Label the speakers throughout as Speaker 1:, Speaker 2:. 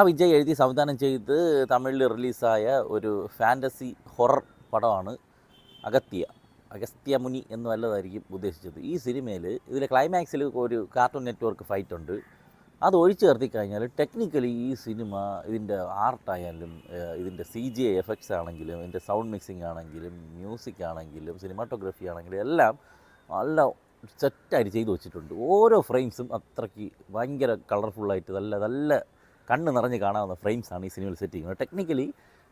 Speaker 1: വിജയ് എഴുതി സംവിധാനം ചെയ്ത് തമിഴിൽ റിലീസായ ഒരു ഫാൻറ്റസി ഹൊറർ പടമാണ് അഗസ്ത്യമുനി എന്ന് വല്ലതായിരിക്കും ഉദ്ദേശിച്ചത്. ഈ സിനിമയിൽ ഇതിലെ ക്ലൈമാക്സിൽ ഒരു കാർട്ടൂൺ നെറ്റ്വർക്ക് ഫൈറ്റ് ഉണ്ട്. അത് ഒഴിച്ചു ചേർത്തി കഴിഞ്ഞാൽ ടെക്നിക്കലി ഈ സിനിമ ഇതിൻ്റെ ആർട്ടായാലും ഇതിൻ്റെ CGI എഫക്ട്സ് ആണെങ്കിലും ഇതിൻ്റെ സൗണ്ട് മിക്സിംഗ് ആണെങ്കിലും മ്യൂസിക് ആണെങ്കിലും സിനിമാറ്റോഗ്രഫി ആണെങ്കിലും എല്ലാം നല്ല സെറ്റായിട്ട് ചെയ്തു വെച്ചിട്ടുണ്ട്. ഓരോ ഫ്രെയിംസും അത്രയ്ക്ക് ഭയങ്കര കളർഫുള്ളായിട്ട് നല്ല കണ്ണ് നിറഞ്ഞ് കാണാവുന്ന ഫ്രെയിംസാണ് ഈ സിനിമയിൽ സെറ്റ് ചെയ്യുന്നത്. ടെക്നിക്കലി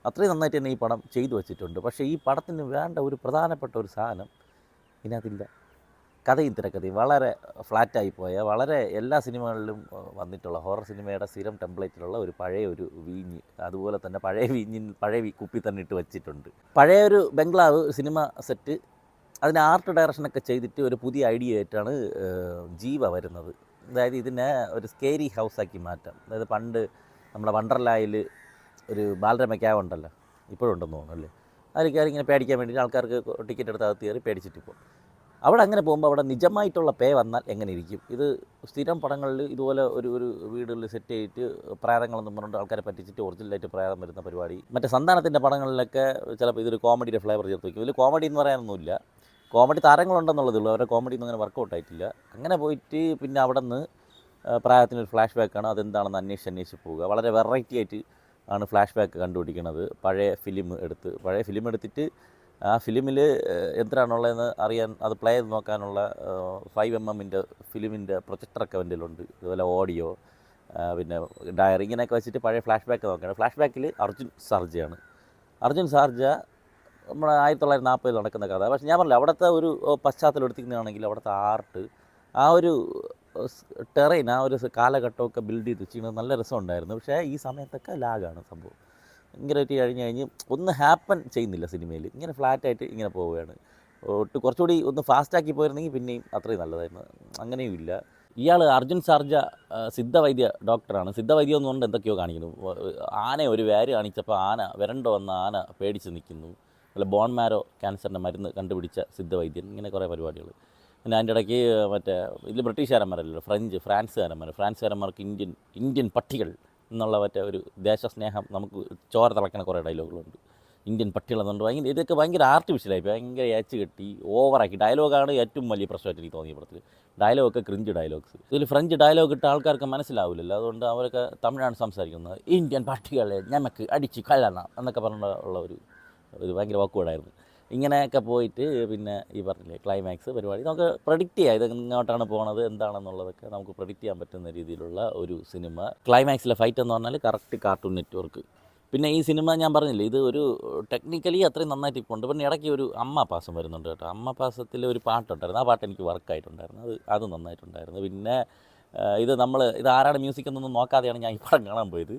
Speaker 1: അത്രയും നന്നായിട്ട് തന്നെ ഈ പടം ചെയ്തു വെച്ചിട്ടുണ്ട്. പക്ഷേ ഈ പടത്തിന് വേണ്ട ഒരു പ്രധാനപ്പെട്ട ഒരു സാധനം ഇതിനകത്തില്ല. കഥയും തിരക്കഥയും വളരെ ഫ്ലാറ്റായി പോയ, വളരെ എല്ലാ സിനിമകളിലും വന്നിട്ടുള്ള ഹൊറർ സിനിമയുടെ സ്ഥിരം ടെംപ്ലേറ്റിലുള്ള ഒരു പഴയ ഒരു വീഞ്ഞ്, അതുപോലെ തന്നെ പഴയ കുപ്പി തന്നെ ഇട്ട് വെച്ചിട്ടുണ്ട്. പഴയൊരു ബംഗ്ലാവ് സിനിമ സെറ്റ്, അതിന് ആർട്ട് ഡയറക്ഷനൊക്കെ ചെയ്തിട്ട് ഒരു പുതിയ ഐഡിയ ആയിട്ടാണ് ജീവ വരുന്നത്. അതായത് ഇതിനെ ഒരു സ്കേരി ഹൗസാക്കി മാറ്റാം. അതായത് പണ്ട് നമ്മുടെ വണ്ടർലായിൽ ഒരു ബാലരമ ക്യാവ് ഉണ്ടല്ലോ, ഇപ്പോഴും ഉണ്ടെന്ന് തോന്നുന്നു അല്ലേ, അതിൽ കയറി ഇങ്ങനെ പേടിക്കാൻ വേണ്ടിയിട്ട് ആൾക്കാർക്ക് ടിക്കറ്റ് എടുത്ത് അകത്ത് കയറി പേടിച്ചിട്ടിപ്പോൾ അവിടെ അങ്ങനെ പോകുമ്പോൾ അവിടെ നിജമായിട്ടുള്ള പേ വന്നാൽ എങ്ങനെ ഇരിക്കും? ഇത് സ്ഥിരം പടങ്ങളിൽ ഇതുപോലെ ഒരു വീടുകളിൽ സെറ്റ് ചെയ്തിട്ട് പ്രേതങ്ങളെന്നും പറഞ്ഞിട്ട് ആൾക്കാരെ പറ്റിച്ചിട്ട് ഒറിജിനലായിട്ട് പ്രേതം വരുന്ന പരിപാടി. മറ്റേ സന്താനത്തിൻ്റെ പടങ്ങളിലൊക്കെ ചിലപ്പോൾ ഇതൊരു കോമഡിയുടെ ഫ്ലേവർ ചേർത്ത് വയ്ക്കും. ഇതിൽ കോമഡി എന്ന് പറയാനൊന്നുമില്ല, കോമഡി താരങ്ങളുണ്ടെന്നുള്ളതേ ഉള്ളൂ, അവരുടെ കോമഡി ഒന്നും അങ്ങനെ വർക്കൗട്ട് ആയിട്ടില്ല. അങ്ങനെ പോയിട്ട് പിന്നെ അവിടെ നിന്ന് പ്രായത്തിനൊരു ഫ്ലാഷ് ബാക്കാണ്, അതെന്താണെന്ന് അന്വേഷിച്ച് പോവുക. വളരെ വെറൈറ്റി ആയിട്ട് ആണ് ഫ്ലാഷ് ബാക്ക് കണ്ടുപിടിക്കുന്നത്. പഴയ ഫിലിം എടുത്തിട്ട് ആ ഫിലിമിൽ എന്തിനാണുള്ളതെന്ന് അറിയാൻ, അത് പ്ലേ ചെയ്ത് നോക്കാനുള്ള 5mm ഫിലിമിൻ്റെ പ്രൊജക്ടറൊക്കെ എൻ്റെ ഉണ്ട്. അതുപോലെ ഓഡിയോ, പിന്നെ ഡയറി, ഇങ്ങനെയൊക്കെ വെച്ചിട്ട് പഴയ ഫ്ലാഷ് ബാക്ക് നോക്കുകയാണ്. ഫ്ലാഷ് ബാക്കിൽ അർജുൻ സാർജ നമ്മുടെ 1940 നടക്കുന്ന കഥ. പക്ഷേ ഞാൻ പറഞ്ഞില്ല, അവിടുത്തെ ഒരു പശ്ചാത്തലം എടുത്തിരിക്കുന്നതാണെങ്കിൽ അവിടുത്തെ ആർട്ട്, ആ ഒരു ടെറൈൻ, ആ ഒരു കാലഘട്ടമൊക്കെ ബിൽഡ് ചെയ്ത് വെച്ചിരിക്കുന്നത് നല്ല രസമുണ്ടായിരുന്നു. പക്ഷേ ഈ സമയത്തൊക്കെ ലാഗാണ് സംഭവം. ഭയങ്കരമായിട്ട് കഴിഞ്ഞ് ഒന്നും ഹാപ്പൻ ചെയ്യുന്നില്ല സിനിമയിൽ. ഇങ്ങനെ ഫ്ലാറ്റായിട്ട് ഇങ്ങനെ പോവുകയാണ്. കുറച്ചുകൂടി ഒന്ന് ഫാസ്റ്റാക്കി പോയിരുന്നെങ്കിൽ പിന്നെയും അത്രയും നല്ലതായിരുന്നു. അങ്ങനെയും ഇല്ല. ഇയാൾ അർജുൻ സാർജ സിദ്ധവൈദ്യ ഡോക്ടറാണ്. സിദ്ധവൈദ്യം എന്ന് പറഞ്ഞിട്ട് എന്തൊക്കെയോ കാണിക്കുന്നു. ഒരു വേര് കാണിച്ചപ്പോൾ വരണ്ടോ വന്ന ആന പേടിച്ച് നിൽക്കുന്നു. അല്ല, ബോൺ മാരോ ക്യാൻസറിൻ്റെ മരുന്ന് കണ്ടുപിടിച്ച സിദ്ധവൈദ്യൻ, ഇങ്ങനെ കുറേ പരിപാടികൾ. പിന്നെ അതിൻ്റെ ഇടയ്ക്ക് മറ്റേ ഇതിൽ ബ്രിട്ടീഷുകാരന്മാരല്ലോ, ഫ്രാൻസുകാരന്മാർക്ക് ഇന്ത്യൻ പട്ടികൾ എന്നുള്ള മറ്റേ ഒരു ദേശസ്നേഹം, നമുക്ക് ചോര തിളക്കണ കുറേ ഡയലോഗുകളുണ്ട്. ഇന്ത്യൻ പട്ടികൾ എന്നുണ്ട്. ഇതൊക്കെ ഭയങ്കര ആർട്ടിഫിഷ്യലായി, ഭയങ്കര ഏച്ച് കെട്ടി ഓവറാക്കി. ഡയലോഗാണ് ഏറ്റവും വലിയ പ്രശ്നമായിട്ട് എനിക്ക് തോന്നിയ പടത്തിൽ. ഡയലോഗൊക്കെ ക്രിഞ്ച് ഡയലോഗ്സ്. ഇതിൽ ഫ്രഞ്ച് ഡയലോഗ് ഇട്ട ആൾക്കാർക്ക് മനസ്സിലാവില്ലല്ലോ, അതുകൊണ്ട് അവരൊക്കെ തമിഴാണ് സംസാരിക്കുന്നത്. ഇന്ത്യൻ പട്ടികളെ നമുക്ക് അടിച്ച് കൊല്ലണം എന്നൊക്കെ പറഞ്ഞുള്ള ഒരു ഭയങ്കര വാക്കുവേടായിരുന്നു. ഇങ്ങനെയൊക്കെ പോയിട്ട് പിന്നെ ഈ പറഞ്ഞില്ലേ ക്ലൈമാക്സ് പരിപാടി നമുക്ക് പ്രഡിക്റ്റ് ചെയ്യാം. ഇത് ഇങ്ങോട്ടാണ് പോകുന്നത് എന്താണെന്നുള്ളതൊക്കെ നമുക്ക് പ്രഡിക്റ്റ് ചെയ്യാൻ പറ്റുന്ന രീതിയിലുള്ള ഒരു സിനിമ. ക്ലൈമാക്സിലെ ഫൈറ്റ് എന്ന് പറഞ്ഞാൽ കറക്റ്റ് കാർട്ടൂൺ നെറ്റ്വർക്ക്. പിന്നെ ഈ സിനിമ ഞാൻ പറഞ്ഞില്ലേ, ഇത് ഒരു ടെക്നിക്കലി അത്രയും നന്നായിട്ട് ഇപ്പോൾ ഉണ്ട്. പിന്നെ ഇടയ്ക്ക് ഒരു അമ്മ പാസം വരുന്നുണ്ട് കേട്ടോ. അമ്മ പാസത്തിൽ ഒരു പാട്ടുണ്ടായിരുന്നു, ആ പാട്ട് എനിക്ക് വർക്കായിട്ടുണ്ടായിരുന്നു, അത് നന്നായിട്ടുണ്ടായിരുന്നു. പിന്നെ ഇത് ആരാണ് മ്യൂസിക് എന്നൊന്നും നോക്കാതെയാണ് ഞാൻ ഈ പടം കാണാൻ പോയത്.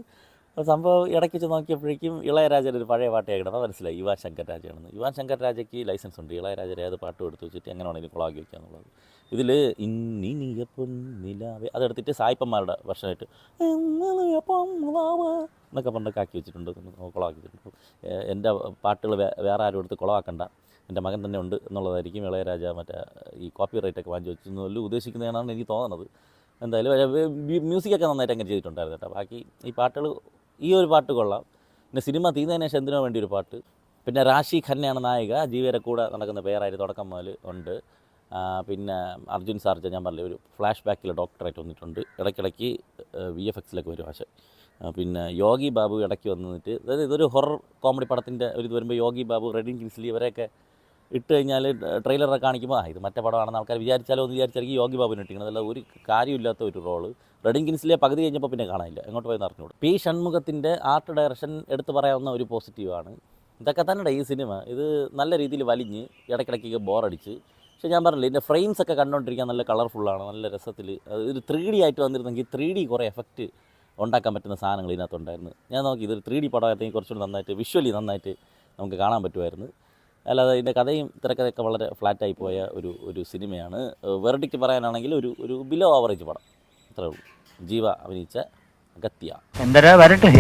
Speaker 1: സംഭവം ഇടയ്ക്ക് വെച്ച് നോക്കിയപ്പോഴേക്കും ഇളയരാജയുടെ ഒരു പഴയ പാട്ട് കേൾക്കണം, മനസ്സിലായി യുവാൻ ശങ്കർ രാജയാണെന്ന്. യുവാൻ ശങ്കർ രാജയ്ക്ക് ലൈസൻസ് ഉണ്ട്, ഇളയരാജയുടെ ഏത് പാട്ട് എടുത്ത് വെച്ചിട്ട് എങ്ങനെ വേണമെങ്കിലും കൊളാക്കി വയ്ക്കുക എന്നുള്ളത്. ഇതിൽ ഇന്നിയ പൊന്നിലാവേ അതെടുത്തിട്ട് സായിപ്പന്മാരുടെ വർഷമായിട്ട് എന്നൊക്കെ പണ്ടൊക്കെ ആക്കി വെച്ചിട്ടുണ്ട്, കൊളാക്കി വെച്ചിട്ടുണ്ട്. എൻ്റെ പാട്ടുകൾ വേറെ ആരും എടുത്ത് കൊളവാക്കണ്ട, എൻ്റെ മകൻ തന്നെ ഉണ്ട് എന്നുള്ളതായിരിക്കും ഇളയരാജ മറ്റേ ഈ കോപ്പി റൈറ്റൊക്കെ വാങ്ങി വെച്ചെന്നല്ല ഉദ്ദേശിക്കുന്നതാണെന്ന് എനിക്ക് തോന്നുന്നത്. എന്തായാലും മ്യൂസിക്കൊക്കെ നന്നായിട്ട് അങ്ങനെ ചെയ്തിട്ടുണ്ടായിരുന്നു കേട്ടോ. ബാക്കി ഈ ഒരു പാട്ട് കൊള്ളാം. പിന്നെ സിനിമ തീർന്നതിന് ശേഷം എന്തിനോ വേണ്ടി ഒരു പാട്ട്. പിന്നെ രാശി ഖന്നയാണ് നായിക, ജീവയുടെ കൂടെ നടക്കുന്ന പേരായിട്ട് തുടക്കം മുതൽ ഉണ്ട്. പിന്നെ അർജുൻ സാർജ ഞാൻ പറഞ്ഞില്ല, ഒരു ഫ്ലാഷ് ബാക്കിൽ ഡോക്ടറായിട്ട് വന്നിട്ടുണ്ട്. ഇടയ്ക്കിടയ്ക്ക് VFXലൊക്കെ വരും പക്ഷേ. പിന്നെ യോഗി ബാബു ഇടയ്ക്ക് വന്നിട്ട്, അതായത് ഇതൊരു ഹൊറർ കോമഡി പടത്തിൻ്റെ ഒരു ഇത് വരുമ്പോൾ യോഗി ബാബു, റെഡിൻ കിൻസ്ലി ഇവരെയൊക്കെ ഇട്ട് കഴിഞ്ഞാൽ ട്രെയിലറൊക്കെ കാണിക്കുമ്പോൾ ഇത് മറ്റേ പടമാണെന്ന് ആൾക്കാർ വിചാരിച്ചായിരിക്കും യോഗി ബാബുവിന് ഇട്ടിരിക്കുന്നത്. അതല്ല, ഒരു കാര്യമില്ലാത്ത ഒരു റോള്. റെഡിൻ കിൻസ്ലിയെ പകുതി കഴിഞ്ഞപ്പോൾ പിന്നെ കാണാനില്ല, എങ്ങോട്ട് പോയെന്ന് അറിഞ്ഞൂടെ. പി ഷൺമുഖത്തിൻ്റെ ആർട്ട് ഡയറക്ഷൻ എടുത്ത് പറയാവുന്ന ഒരു പോസിറ്റീവാണ്. ഇതൊക്കെ തന്നെ ഈ സിനിമ ഇത് നല്ല രീതിയിൽ വലിഞ്ഞ് ഇടയ്ക്കിടയ്ക്ക് ബോറടിച്ച്. പക്ഷേ ഞാൻ പറഞ്ഞില്ല, ഇതിൻ്റെ ഫ്രെയിംസൊക്കെ കണ്ടുകൊണ്ടിരിക്കാൻ നല്ല കളർഫുള്ളാണ്, നല്ല രസത്തിൽ. ഇത് 3D ആയിട്ട് വന്നിരുന്നെങ്കിൽ 3D കുറേ എഫക്റ്റ് ഉണ്ടാക്കാൻ പറ്റുന്ന സാധനങ്ങൾ ഇതിനകത്തുണ്ടായിരുന്നു. ഞാൻ നോക്കി, ഇതൊരു 3D പടമായിരുന്നെങ്കിൽ കുറച്ചുകൂടി നന്നായിട്ട് വിഷ്വലി നന്നായിട്ട് നമുക്ക് കാണാൻ പറ്റുമായിരുന്നു. അല്ലാതെ ഇതിൻ്റെ കഥയും തിരക്കഥയൊക്കെ വളരെ ഫ്ലാറ്റായി പോയ ഒരു സിനിമയാണ്. വെർഡിക്റ്റ് പറയാനാണെങ്കിൽ ഒരു ബിലോ ആവറേജ് പടം, അത്രേ ഉള്ളൂ. ജീവ അഭിനയിച്ച അഗസ്ത്യ.
Speaker 2: എന്തരാ വരട്ടെ.